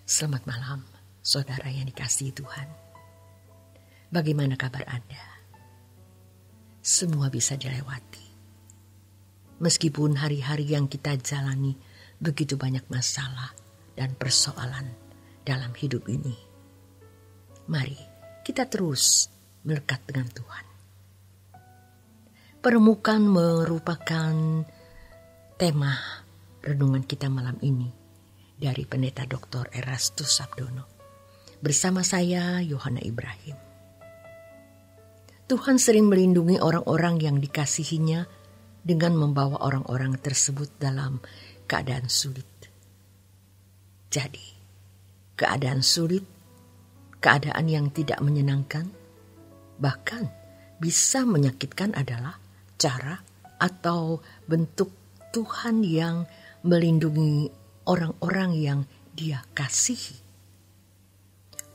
Selamat malam, saudara yang dikasihi Tuhan. Bagaimana kabar Anda? Semua bisa dilewati. Meskipun hari-hari yang kita jalani begitu banyak masalah dan persoalan dalam hidup ini. Mari kita terus melekat dengan Tuhan. Permukaan merupakan tema renungan kita malam ini dari Pendeta Dr. Erastus Sabdono. Bersama saya, Yohana Ibrahim. Tuhan sering melindungi orang-orang yang dikasihinya dengan membawa orang-orang tersebut dalam keadaan sulit. Jadi, keadaan sulit, keadaan yang tidak menyenangkan, bahkan bisa menyakitkan adalah cara atau bentuk Tuhan yang melindungi orang-orang yang Dia kasihi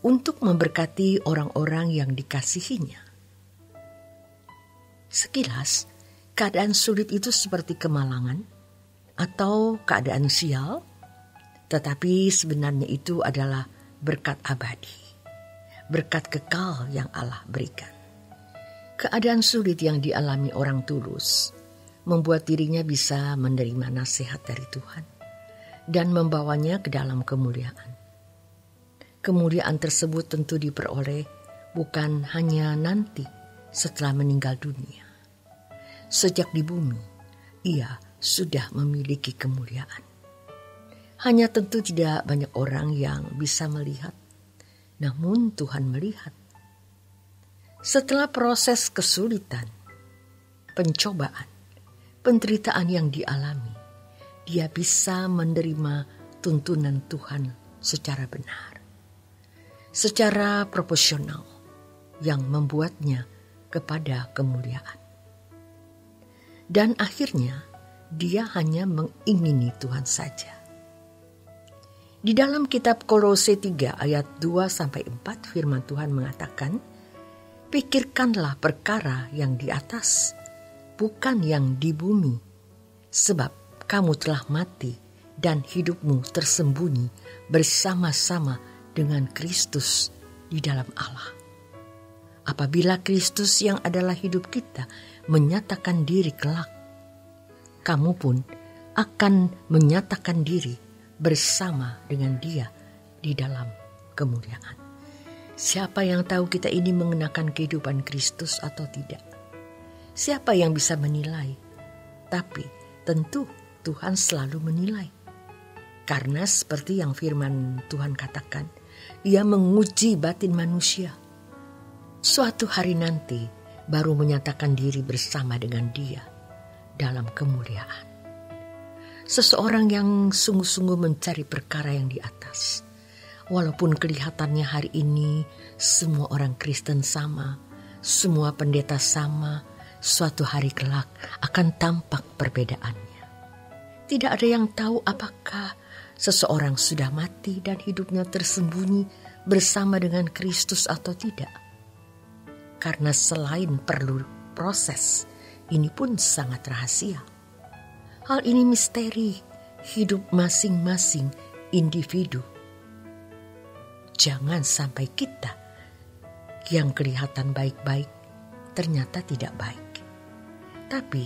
untuk memberkati orang-orang yang dikasihinya. Sekilas, keadaan sulit itu seperti kemalangan atau keadaan sial, tetapi sebenarnya itu adalah berkat abadi, berkat kekal yang Allah berikan. Keadaan sulit yang dialami orang tulus membuat dirinya bisa menerima nasihat dari Tuhan dan membawanya ke dalam kemuliaan. Kemuliaan tersebut tentu diperoleh bukan hanya nanti setelah meninggal dunia. Sejak di bumi, ia sudah memiliki kemuliaan. Hanya tentu tidak banyak orang yang bisa melihat, namun Tuhan melihat. Setelah proses kesulitan, pencobaan, penderitaan yang dialami, Dia bisa menerima tuntunan Tuhan secara benar, secara proporsional yang membuatnya kepada kemuliaan. Dan akhirnya dia hanya mengingini Tuhan saja. Di dalam kitab Kolose 3 ayat 2-4 firman Tuhan mengatakan, "Pikirkanlah perkara yang di atas, bukan yang di bumi, sebab kamu telah mati dan hidupmu tersembunyi bersama-sama dengan Kristus di dalam Allah. Apabila Kristus yang adalah hidup kita menyatakan diri kelak, kamu pun akan menyatakan diri bersama dengan Dia di dalam kemuliaan." Siapa yang tahu kita ini mengenakan kehidupan Kristus atau tidak? Siapa yang bisa menilai? Tapi tentu Tuhan selalu menilai. Karena seperti yang firman Tuhan katakan, Ia menguji batin manusia. Suatu hari nanti baru menyatakan diri bersama dengan Dia dalam kemuliaan. Seseorang yang sungguh-sungguh mencari perkara yang di atas. Walaupun kelihatannya hari ini semua orang Kristen sama, semua pendeta sama, suatu hari kelak akan tampak perbedaannya. Tidak ada yang tahu apakah seseorang sudah mati dan hidupnya tersembunyi bersama dengan Kristus atau tidak. Karena selain perlu proses, ini pun sangat rahasia. Hal ini misteri hidup masing-masing individu. Jangan sampai kita yang kelihatan baik-baik ternyata tidak baik. Tapi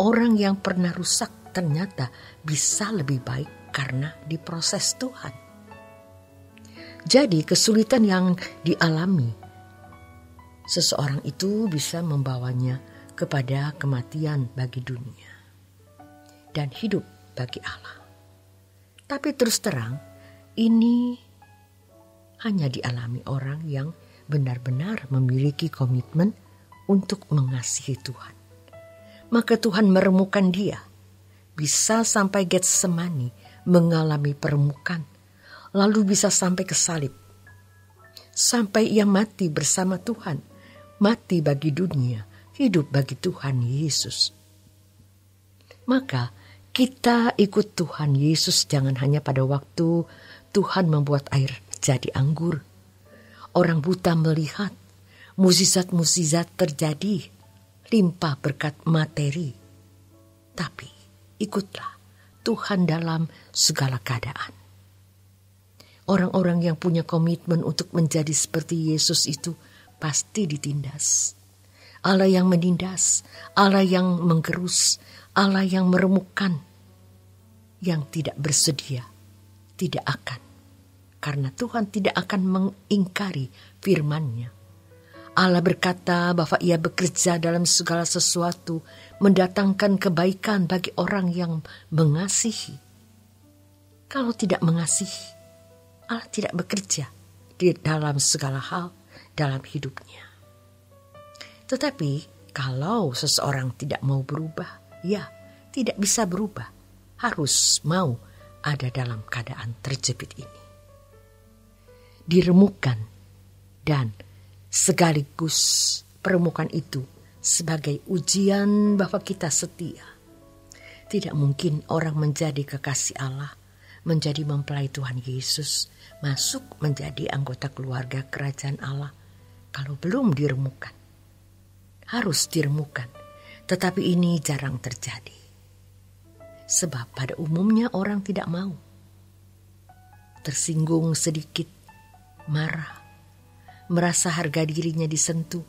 orang yang pernah rusak ternyata bisa lebih baik karena diproses Tuhan. Jadi kesulitan yang dialami seseorang itu bisa membawanya kepada kematian bagi dunia dan hidup bagi Allah. Tapi terus terang, ini hanya dialami orang yang benar-benar memiliki komitmen untuk mengasihi Tuhan. Maka Tuhan meremukan dia. Bisa sampai Getsemani mengalami permukaan, lalu bisa sampai ke salib. Sampai ia mati bersama Tuhan, mati bagi dunia, hidup bagi Tuhan Yesus. Maka kita ikut Tuhan Yesus jangan hanya pada waktu Tuhan membuat air jadi anggur. Orang buta melihat, mukjizat-mukjizat terjadi, limpah berkat materi. Tapi ikutlah Tuhan dalam segala keadaan. Orang-orang yang punya komitmen untuk menjadi seperti Yesus itu pasti ditindas. Allah yang menindas, Allah yang menggerus, Allah yang meremukkan. Yang tidak bersedia tidak akan. Karena Tuhan tidak akan mengingkari firman-Nya. Allah berkata bahwa Ia bekerja dalam segala sesuatu, mendatangkan kebaikan bagi orang yang mengasihi. Kalau tidak mengasihi, Allah tidak bekerja di dalam segala hal dalam hidupnya. Tetapi kalau seseorang tidak mau berubah, ya tidak bisa berubah, harus mau ada dalam keadaan terjepit ini. Diremukkan dan sekaligus permukaan itu sebagai ujian bahwa kita setia. Tidak mungkin orang menjadi kekasih Allah, menjadi mempelai Tuhan Yesus, masuk menjadi anggota keluarga kerajaan Allah kalau belum diremukkan. Harus diremukkan, tetapi ini jarang terjadi. Sebab pada umumnya orang tidak mau. Tersinggung sedikit, marah, merasa harga dirinya disentuh,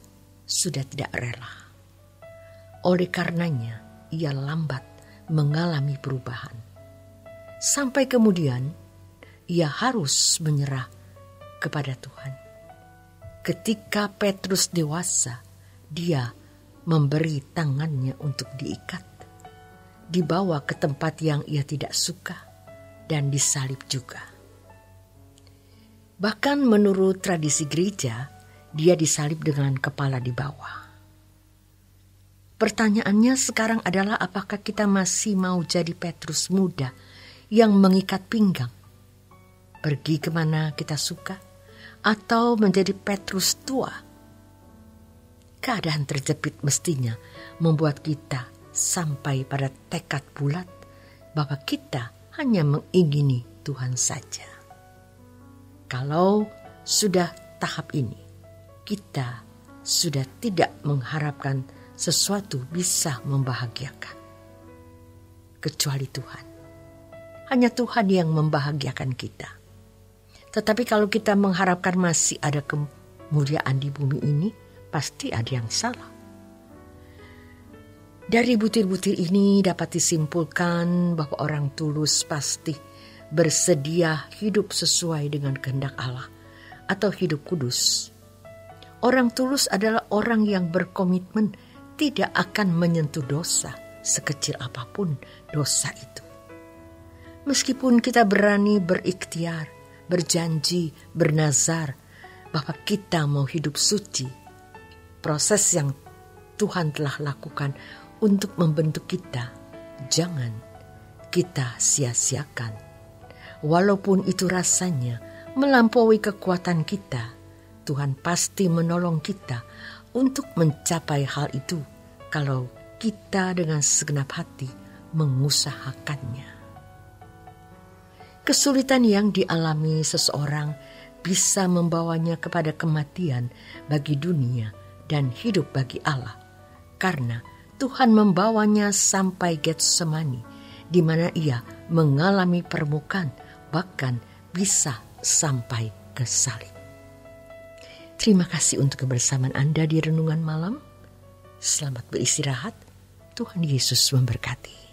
sudah tidak rela. Oleh karenanya, ia lambat mengalami perubahan. Sampai kemudian, ia harus menyerah kepada Tuhan. Ketika Petrus dewasa, dia memberi tangannya untuk diikat, dibawa ke tempat yang ia tidak suka, dan disalib juga. Bahkan menurut tradisi gereja, dia disalib dengan kepala di bawah. Pertanyaannya sekarang adalah apakah kita masih mau jadi Petrus muda yang mengikat pinggang, pergi kemana kita suka, atau menjadi Petrus tua? Keadaan terjepit mestinya membuat kita sampai pada tekad bulat bahwa kita hanya mengingini Tuhan saja. Kalau sudah tahap ini, kita sudah tidak mengharapkan sesuatu bisa membahagiakan kecuali Tuhan. Hanya Tuhan yang membahagiakan kita. Tetapi kalau kita mengharapkan masih ada kemuliaan di bumi ini, pasti ada yang salah. Dari butir-butir ini dapat disimpulkan bahwa orang tulus pasti bersedia hidup sesuai dengan kehendak Allah atau hidup kudus. Orang tulus adalah orang yang berkomitmen tidak akan menyentuh dosa, sekecil apapun dosa itu. Meskipun kita berani berikhtiar, berjanji, bernazar bahwa kita mau hidup suci, proses yang Tuhan telah lakukan untuk membentuk kita, jangan kita sia-siakan. Walaupun itu rasanya melampaui kekuatan kita, Tuhan pasti menolong kita untuk mencapai hal itu kalau kita dengan segenap hati mengusahakannya. Kesulitan yang dialami seseorang bisa membawanya kepada kematian bagi dunia dan hidup bagi Allah, karena Tuhan membawanya sampai Getsemani, di mana ia mengalami permukaan, bahkan bisa sampai ke salib. Terima kasih untuk kebersamaan Anda di Renungan Malam. Selamat beristirahat. Tuhan Yesus memberkati.